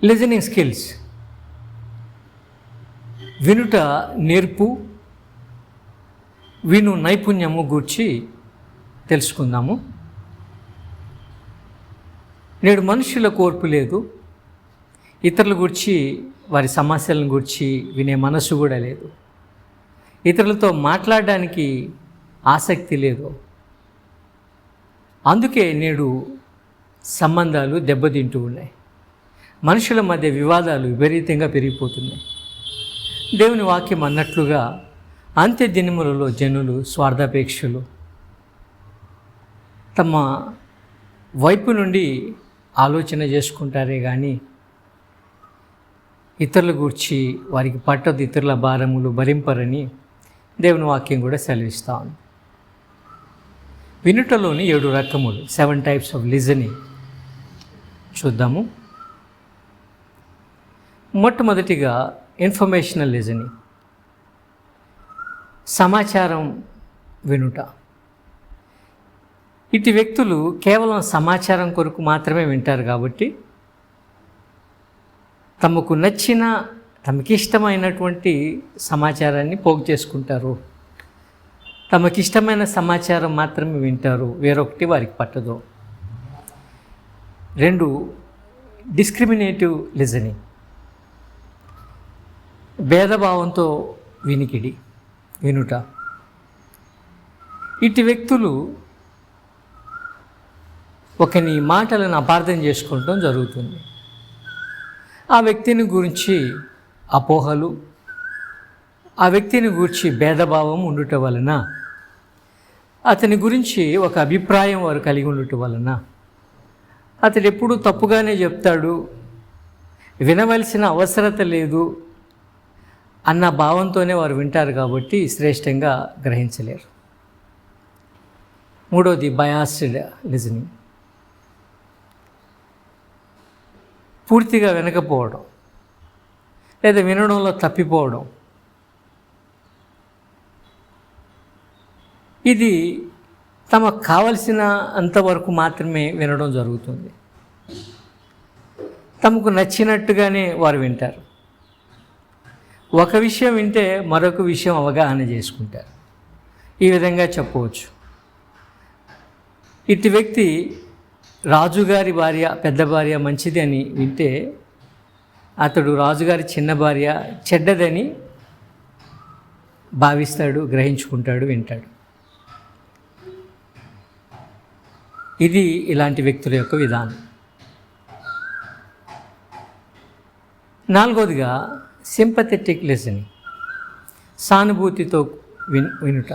Listening skills. వినుట నేర్పు, విను నైపుణ్యము గూర్చి తెలుసుకుందాము. నేడు మనుషులకు ఓర్పు లేదు. ఇతరుల గురించి, వారి సమస్యలను గురించి వినే మనసు కూడా లేదు. ఇతరులతో మాట్లాడడానికి ఆసక్తి లేదు. అందుకే నేడు సంబంధాలు దెబ్బతింటూ ఉన్నాయి. మనుషుల మధ్య వివాదాలు విపరీతంగా పెరిగిపోతున్నాయి. దేవుని వాక్యం అన్నట్లుగా అంత్య దినములలో జనులు స్వార్థాపేక్షలు, తమ వైపు నుండి ఆలోచన చేసుకుంటారే కానీ ఇతరుల గురించి వారికి పట్టదు, ఇతరుల భారములు భరింపరని దేవుని వాక్యం కూడా సెలవిస్తా ఉంది. వినుటలోని 7 రకములు, 7 types ఆఫ్ లిజనింగ్ చూద్దాము. మొట్టమొదటిగా ఇన్ఫర్మేషనల్ లిజనింగ్, సమాచారం వినుట. ఇటు వ్యక్తులు కేవలం సమాచారం కొరకు మాత్రమే వింటారు కాబట్టి తమకు నచ్చిన, తమకిష్టమైనటువంటి సమాచారాన్ని పోగు చేసుకుంటారు. తమకిష్టమైన సమాచారం మాత్రమే వింటారు, వేరొకటి వారికి పట్టదు. 2, డిస్క్రిమినేటివ్ లిజనింగ్, భేదభావంతో వినుట. ఇటు వ్యక్తులు ఒకని మాటలను అపార్థం చేసుకోవడం జరుగుతుంది. ఆ వ్యక్తిని గురించి అపోహలు, ఆ వ్యక్తిని గురించి భేదభావం ఉండుట వలన, అతని గురించి ఒక అభిప్రాయం వారు కలిగి ఉండటం వలన అతడు ఎప్పుడూ తప్పుగానే చెప్తాడు, వినవలసిన అవసరత లేదు అన్న భావంతోనే వారు వింటారు కాబట్టి శ్రేష్టంగా గ్రహించలేరు. 3వది బయాస్డ్ లిజనింగ్, పూర్తిగా వినకపోవడం లేదా వినడంలో తప్పిపోవడం. ఇది తమకు కావలసిన అంతవరకు మాత్రమే వినడం జరుగుతుంది. తమకు నచ్చినట్టుగానే వారు వింటారు. ఒక విషయం వింటే మరొక విషయం అవగాహన చేసుకుంటారు. ఈ విధంగా చెప్పవచ్చు. ఇటు వ్యక్తి రాజుగారి భార్య, పెద్ద భార్య మంచిది అని వింటే అతడు రాజుగారి చిన్న భార్య చెడ్డదని భావిస్తాడు, గ్రహించుకుంటాడు, వింటాడు. ఇది ఇలాంటి వ్యక్తుల యొక్క విధానం. 4వదిగా సింపథెటిక్ లిజనింగ్, సానుభూతితో వినుట.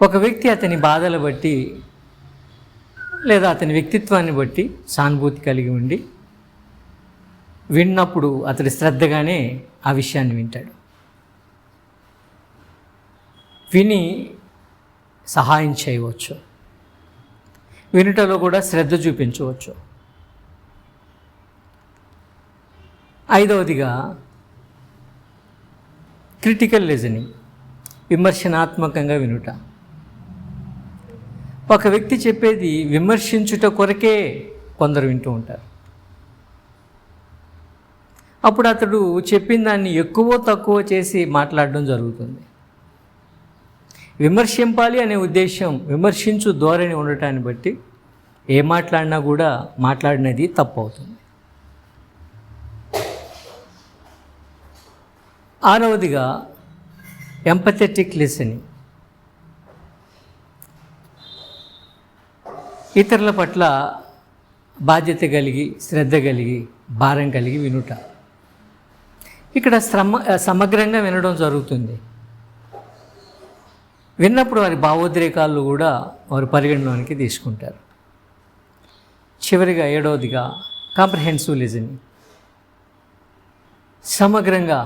ఒక వ్యక్తి అతని బాధలు బట్టి లేదా అతని వ్యక్తిత్వాన్ని బట్టి సానుభూతి కలిగి ఉండి విన్నప్పుడు అతడు శ్రద్ధగానే ఆ విషయాన్ని వింటాడు. విని సహాయం చేయవచ్చు, వినుటలో కూడా శ్రద్ధ చూపించవచ్చు. 5వదిగా క్రిటికల్ లిజనింగ్, విమర్శనాత్మకంగా వినుట. ఒక వ్యక్తి చెప్పేది విమర్శించుట కొరకే కొందరు వింటూ ఉంటారు. అప్పుడు అతడు చెప్పిన దాన్ని ఎక్కువ తక్కువ చేసి మాట్లాడడం జరుగుతుంది. విమర్శింపాలి అనే ఉద్దేశం, విమర్శించు ధోరణి ఉండటాన్ని బట్టి ఏ మాట్లాడినా కూడా మాట్లాడినది తప్పు అవుతుంది. 6వదిగా ఎంపథెటిక్ లిసనింగ్, ఇతరుల పట్ల బాధ్యత కలిగి, శ్రద్ధ కలిగి, భారం కలిగి వినుట. ఇక్కడ సమగ్రంగా వినడం జరుగుతుంది. విన్నప్పుడు వారి భావోద్రేకాలు కూడా వారు పరిగణలోనికి తీసుకుంటారు. చివరిగా 7వదిగా కాంప్రహెన్సివ్ లిజనింగ్, సమగ్రంగా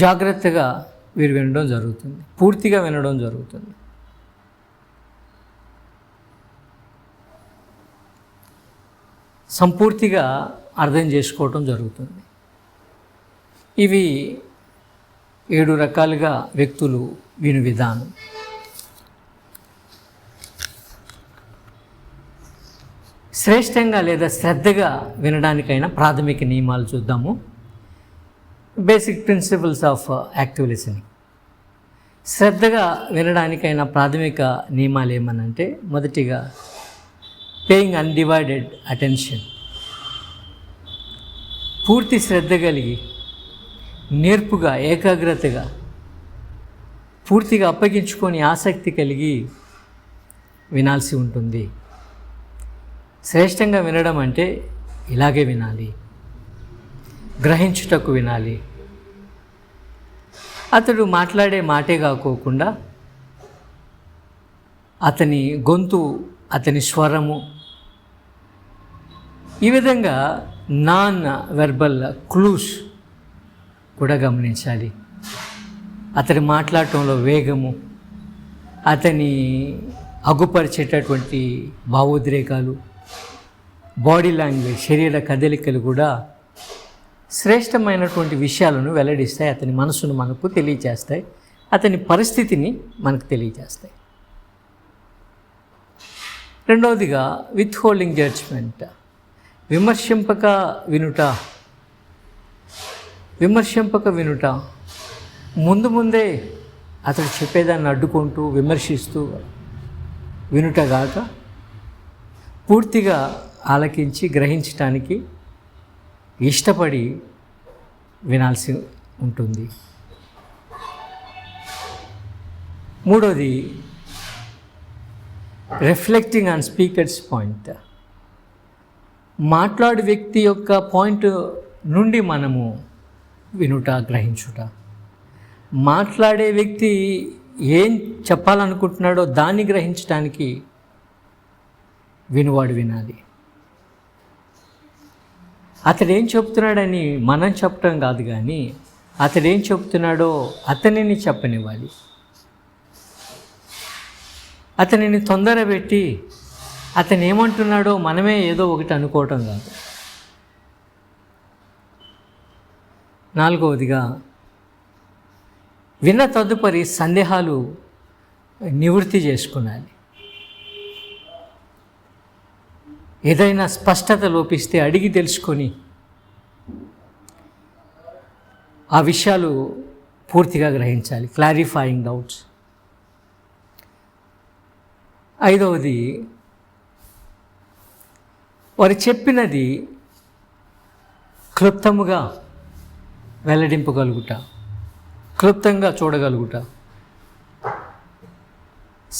జాగ్రత్తగా వీరు వినడం జరుగుతుంది, పూర్తిగా వినడం జరుగుతుంది. సంపూర్తిగా అర్థం చేసుకోవటం జరుగుతుంది. ఇవి 7 రకాలుగా వ్యక్తులు విను విధానం. శ్రేష్టంగా లేదా శ్రద్ధగా వినడానికైనా ప్రాథమిక నియమాలు చూద్దాము. Basic principles of active listening. శ్రద్ధగా వినడానికైనా ప్రాథమిక నియమాలు ఏమనంటే, మొదటిగా పేయింగ్ అన్డివైడెడ్ అటెన్షన్. పూర్తి శ్రద్ధ కలిగి, నేర్పుగా, ఏకాగ్రతగా, పూర్తిగా అప్పగించుకొని ఆసక్తి కలిగి వినాల్సి ఉంటుంది. శ్రేష్టంగా వినడం అంటే ఇలాగే వినాలి, గ్రహించుటకు వినాలి. అతడు మాట్లాడే మాటే కాకోకుండా అతని గొంతు, అతని స్వరము, ఈ విధంగా నాన్ వెర్బల్ క్లూస్ కూడా గమనించాలి. అతని మాట్లాడటంలో వేగము, అతని అగుపరిచేటటువంటి భావోద్రేకాలు, బాడీ లాంగ్వేజ్, శరీర కదలికలు కూడా శ్రేష్టమైనటువంటి విషయాలను వెల్లడిస్తాయి. అతని మనసును మనకు తెలియజేస్తాయి, అతని పరిస్థితిని మనకు తెలియజేస్తాయి. రెండవదిగా విత్ హోల్డింగ్ జడ్జ్మెంట్. విమర్శింపక వినుట. ముందే అతడు చెప్పేదాన్ని అడ్డుకుంటూ విమర్శిస్తూ వినుటగాక పూర్తిగా ఆలకించి గ్రహించటానికి ఇష్టపడి వినాల్సి ఉంటుంది. మూడోది రిఫ్లెక్టింగ్ ఆన్ స్పీకర్స్ పాయింట్. మాట్లాడు వ్యక్తి యొక్క పాయింట్ నుండి మనము వినుట, గ్రహించుట. మాట్లాడే వ్యక్తి ఏం చెప్పాలనుకుంటున్నాడో దాన్ని గ్రహించడానికి వినువాడు వినాలి. అతడేం చెప్తున్నాడని మనం చెప్పటం కాదు, కానీ అతడేం చెప్తున్నాడో అతనిని చెప్పనివ్వాలి. అతనిని తొందర పెట్టి అతను ఏమంటున్నాడో మనమే ఏదో ఒకటి అనుకోవటం కాదు. నాలుగవదిగా విన్న తదుపరి సందేహాలు నివృత్తి చేసుకున్నాలి. ఏదైనా స్పష్టత లోపిస్తే అడిగి తెలుసుకొని ఆ విషయాలు పూర్తిగా గ్రహించాలి. Clarifying doubts. ఐదవది వారు చెప్పినది క్లుప్తముగా వెల్లడింపగలుగుట, క్లుప్తంగా చూడగలుగుట.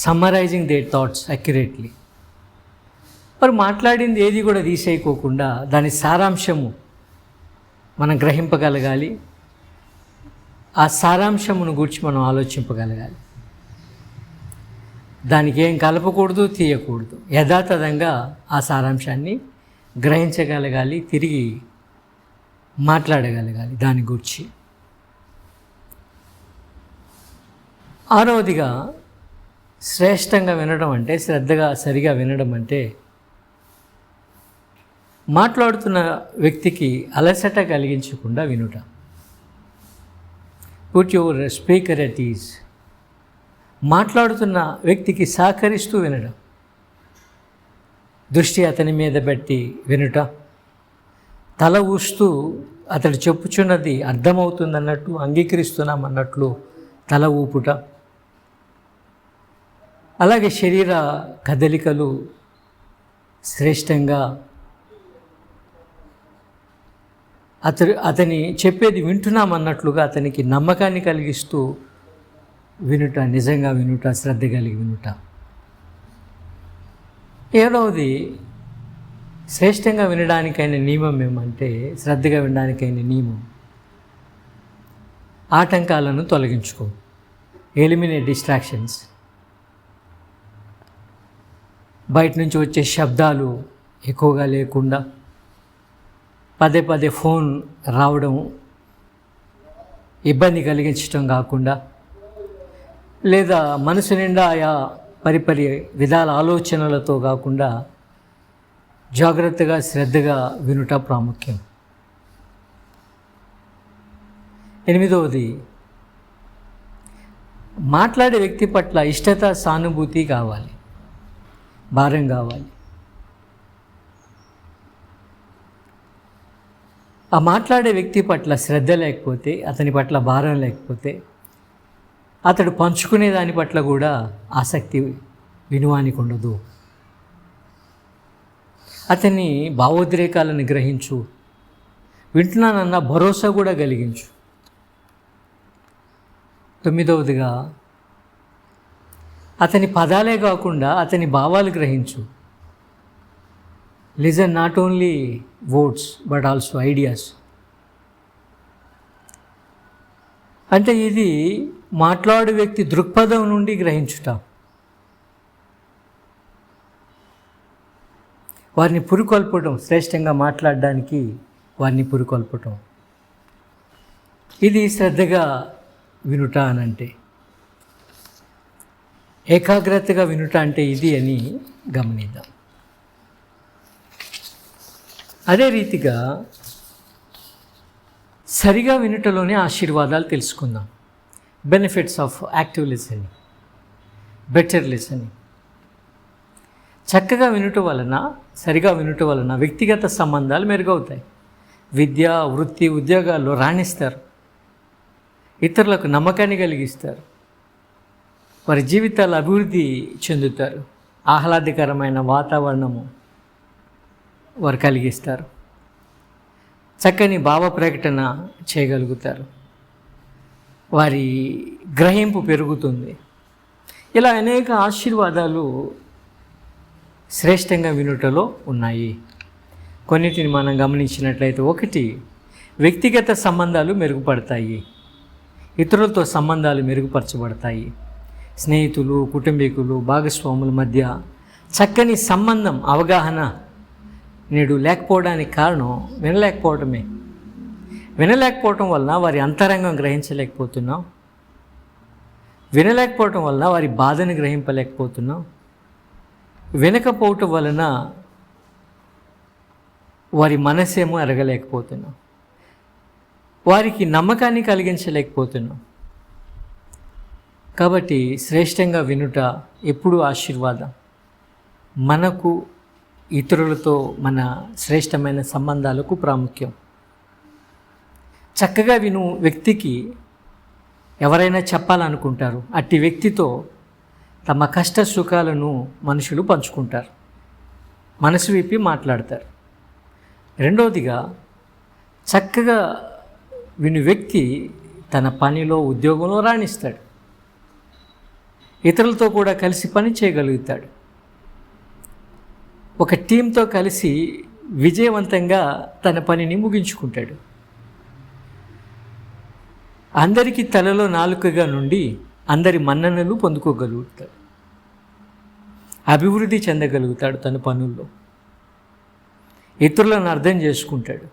Summarising their thoughts accurately. వారు మాట్లాడింది ఏది కూడా తీసేయకోకుండా దాని సారాంశము మనం గ్రహింపగలగాలి. ఆ సారాంశమును గురించి మనం ఆలోచింపగలగాలి. దానికి ఏం కలపకూడదు, తీయకూడదు. యథాతథంగా ఆ సారాంశాన్ని గ్రహించగలగాలి, తిరిగి మాట్లాడగలగాలి దాని గురించి. ఆరవదిగా శ్రేష్టంగా వినడం అంటే, శ్రద్ధగా సరిగా వినడం అంటే, మాట్లాడుతున్న వ్యక్తికి అలసట కలిగించకుండా వినుట. Put your speaker at is. మాట్లాడుతున్న వ్యక్తికి సహకరిస్తూ వినడం, దృష్టి అతని మీద పెట్టి వినుట, తల ఊస్తూ అతడు చెప్పుచున్నది అర్థమవుతుందన్నట్టు, అంగీకరిస్తున్నామన్నట్లు తల ఊపుట. అలాగే శరీర కదలికలు శ్రేష్టంగా అతని చెప్పేది వింటున్నామన్నట్లుగా అతనికి నమ్మకాన్ని కలిగిస్తూ వినుట, నిజంగా వినుట, శ్రద్ధ కలిగి వినుట. ఏడవది శ్రేష్టంగా వినడానికైన నియమం ఏమంటే, శ్రద్ధగా వినడానికైన నియమం ఆటంకాలను తొలగించుకో. Eliminate distractions. బయట నుంచి వచ్చే శబ్దాలు ఎక్కువగా లేకుండా, పదే పదే ఫోన్ రావడం ఇబ్బంది కలిగించడం కాకుండా, లేదా మనసు నిండా ఆయా పరిపరి విధాల ఆలోచనలతో కాకుండా జాగ్రత్తగా శ్రద్ధగా వినుట ప్రాముఖ్యం. ఎనిమిదవది మాట్లాడే వ్యక్తి పట్ల ఇష్టత, సానుభూతి కావాలి, భారం కావాలి. ఆ మాట్లాడే వ్యక్తి పట్ల శ్రద్ధ లేకపోతే, అతని పట్ల భారం లేకపోతే, అతడు పంచుకునే దాని పట్ల కూడా ఆసక్తి వినువానికి ఉండదు. అతని భావోద్రేకాలను గ్రహించు, వింటున్నానన్న భరోసా కూడా కలిగించు. 9వదిగా అతని పదాలే కాకుండా అతని భావాలు గ్రహించు. Listen not only words but also ideas. అంటే ఇది మాట్లాడు వ్యక్తి దృక్పథం నుండి గ్రహించుట, వారిని పురికొల్పటం, శ్రేష్టంగా మాట్లాడడానికి వారిని పురికొల్పటం. ఇది శ్రద్ధగా వినుట అనంటే, ఏకాగ్రతగా వినుట అంటే ఇది అని గమనిద్దాం. అదే రీతిగా సరిగా వినుటలోనే ఆశీర్వాదాలు తెలుసుకుందాం. Benefits of active listening, better listening. చక్కగా వినుట వలన, సరిగా వినుట వలన వ్యక్తిగత సంబంధాలు మెరుగవుతాయి. విద్య, వృత్తి, ఉద్యోగాల్లో రాణిస్తారు. ఇతరులకు నమ్మకాన్ని కలిగిస్తారు. వారి జీవితాలు అభివృద్ధి చెందుతారు. ఆహ్లాదకరమైన వాతావరణము వారు కలిగిస్తారు. చక్కని భావ ప్రకటన చేయగలుగుతారు. వారి గ్రహింపు పెరుగుతుంది. ఇలా అనేక ఆశీర్వాదాలు శ్రేష్టంగా వినుటలో ఉన్నాయి. కొన్నిటిని మనం గమనించినట్లయితే, 1, వ్యక్తిగత సంబంధాలు మెరుగుపడతాయి. ఇతరులతో సంబంధాలు మెరుగుపరచబడతాయి. స్నేహితులు, కుటుంబీకులు, భాగస్వాముల మధ్య చక్కని సంబంధం, అవగాహన నేడు లేకపోవడానికి కారణం వినలేకపోవటమే. వినలేకపోవటం వలన వారి అంతరంగం గ్రహించలేకపోతున్నాం. వినలేకపోవటం వలన వారి బాధను గ్రహింపలేకపోతున్నాం. వినకపోవటం వలన వారి మనసేమో ఎరగలేకపోతున్నాం. వారికి నమ్మకాన్ని కలిగించలేకపోతున్నాం. కాబట్టి శ్రేష్టంగా వినుట ఎప్పుడూ ఆశీర్వాదం. మనకు, ఇతరులతో మన శ్రేష్టమైన సంబంధాలకు ప్రాముఖ్యం. చక్కగా విను వ్యక్తికి ఎవరైనా చెప్పాలనుకుంటారు. అట్టి వ్యక్తితో తమ కష్ట సుఖాలను మనుషులు పంచుకుంటారు, మనసు విప్పి మాట్లాడతారు. 2వదిగా, చక్కగా విను వ్యక్తి తన పనిలో, ఉద్యోగంలో రాణిస్తాడు. ఇతరులతో కూడా కలిసి పని చేయగలుగుతాడు. ఒక టీంతో కలిసి విజయవంతంగా తన పనిని ముగించుకుంటాడు. అందరికీ తలలో నాలుకగా నుండి అందరి మన్ననలు పొందుకోగలుగుతాడు. అభివృద్ధి చెందగలుగుతాడు తన పనుల్లో. ఇతరులను అర్థం చేసుకుంటాడు.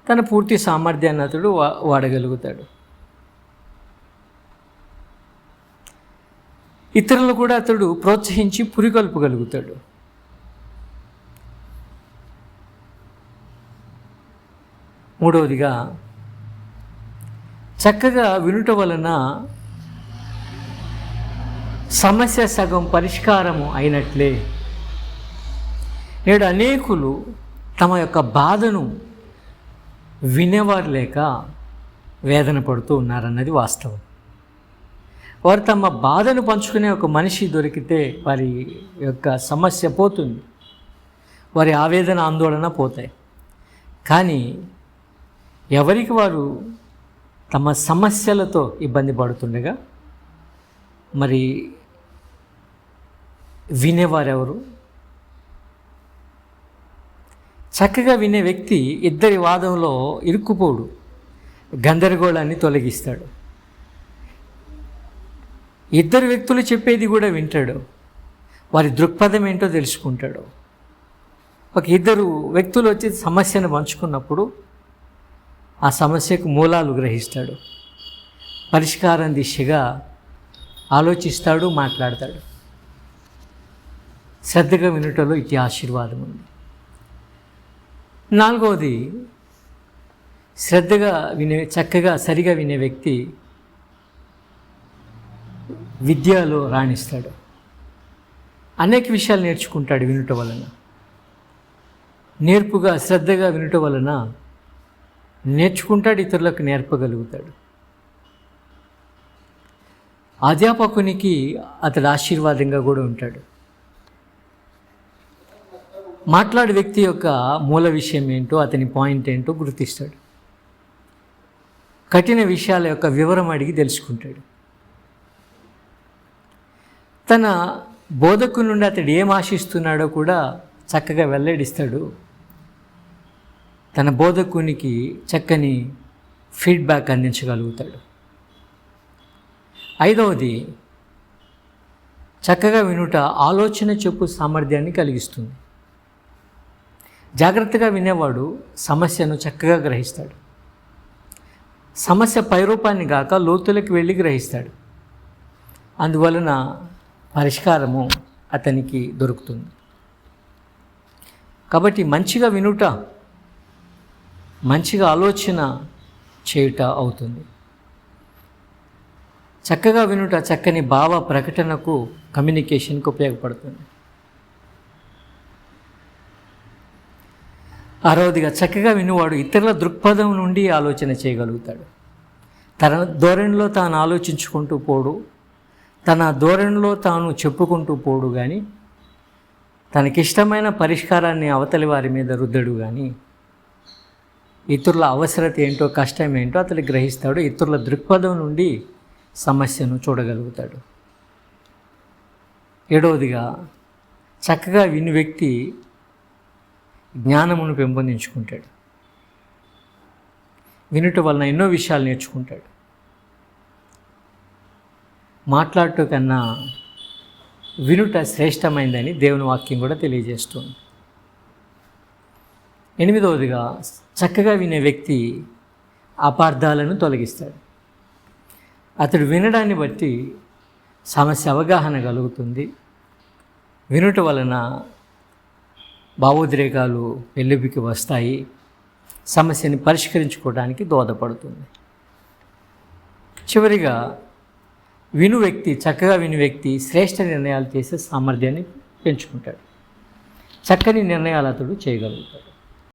తన పూర్తి సామర్థ్యాన్ని అతడు వాడగలుగుతాడు. ఇతరులను కూడా అతడు ప్రోత్సహించి పురికొల్పగలుగుతాడు. మూడవదిగా, చక్కగా వినుట వలన సమస్య సగం పరిష్కారము అయినట్లే. నేడు అనేకులు తమ యొక్క బాధను వినేవారు లేక వేదన పడుతూ ఉన్నారన్నది వాస్తవం. వారు తమ బాధను పంచుకునే ఒక మనిషి దొరికితే వారి యొక్క సమస్య పోతుంది, వారి ఆవేదన, ఆందోళన పోతాయి. కానీ ఎవరికి వారు తమ సమస్యలతో ఇబ్బంది పడుతుండగా మరి వినేవారెవరు? చక్కగా వినే వ్యక్తి ఇద్దరి వాదంలో ఇరుక్కుపోడు, గందరగోళాన్ని తొలగిస్తాడు. ఇద్దరు వ్యక్తులు చెప్పేది కూడా వింటాడు, వారి దృక్పథం ఏంటో తెలుసుకుంటాడు. ఒక ఇద్దరు వ్యక్తులు వచ్చి సమస్యను పంచుకున్నప్పుడు ఆ సమస్యకు మూలాలు గ్రహిస్తాడు, పరిష్కారం దిశగా ఆలోచిస్తాడు, మాట్లాడతాడు. శ్రద్ధగా వినుటలో ఇటు ఆశీర్వాదం ఉంది. 4వది, చక్కగా సరిగా వినే వ్యక్తి విద్యలో రాణిస్తాడు. అనేక విషయాలు నేర్చుకుంటాడు వినుట వలన. నేర్పుగా, శ్రద్ధగా వినుట వలన నేర్చుకుంటాడు, ఇతరులకు నేర్పగలుగుతాడు. అధ్యాపకునికి అతడు ఆశీర్వాదంగా కూడా ఉంటాడు. మాట్లాడే వ్యక్తి యొక్క మూల విషయం ఏంటో, అతని పాయింట్ ఏంటో గుర్తిస్తాడు. కఠిన విషయాల యొక్క వివరం అడిగి తెలుసుకుంటాడు. తన బోధకు నుండి అతడు ఏం ఆశిస్తున్నాడో కూడా చక్కగా వెల్లడిస్తాడు. తన బోధకునికి చక్కని ఫీడ్బ్యాక్ అందించగలుగుతాడు. ఐదవది, చక్కగా వినుట ఆలోచన చెప్పు సామర్థ్యాన్ని కలిగిస్తుంది. జాగ్రత్తగా వినేవాడు సమస్యను చక్కగా గ్రహిస్తాడు. సమస్య పైరూపాన్ని గాక లోతులకు వెళ్ళి గ్రహిస్తాడు. అందువలన పరిష్కారము అతనికి దొరుకుతుంది. కాబట్టి మంచిగా వినుట మంచిగా ఆలోచన చేయుట అవుతుంది. చక్కగా వినుట చక్కని భావ ప్రకటనకు, కమ్యూనికేషన్కు ఉపయోగపడుతుంది. ఆరవదిగా, చక్కగా వినువాడు ఇతరుల దృక్పథం నుండి ఆలోచన చేయగలుగుతాడు. తన ధోరణిలో తాను ఆలోచించుకుంటూ పోడు, తన ధోరణిలో తాను చెప్పుకుంటూ పోడు, కానీ తనకిష్టమైన పరిష్కారాన్ని అవతలి వారి మీద రుద్దడు. కానీ ఇతరుల అవసరత ఏంటో, కష్టం ఏంటో అతడు గ్రహిస్తాడు. ఇతరుల దృక్పథం నుండి సమస్యను చూడగలుగుతాడు. ఏడవదిగా, చక్కగా విని వ్యక్తి జ్ఞానమును పెంపొందించుకుంటాడు. వినుట వలన ఎన్నో విషయాలు నేర్చుకుంటాడు. మాట్లాడటం కన్నా వినుట శ్రేష్టమైందని దేవుని వాక్యం కూడా తెలియజేస్తుంది. ఎనిమిదవదిగా, చక్కగా వినే వ్యక్తి అపార్థాలను తొలగిస్తాడు. అతడు వినడాన్ని బట్టి సమస్య అవగాహన కలుగుతుంది. వినుట వలన భావోద్రేకాలు వెల్లువికి వస్తాయి. సమస్యని పరిష్కరించుకోవడానికి దోహదపడుతుంది. చివరిగా, చక్కగా విను వ్యక్తి శ్రేష్ఠ నిర్ణయాలు చేసే సామర్థ్యాన్ని పెంచుకుంటాడు. చక్కని నిర్ణయాలు అతడు చేయగలుగుతాడు.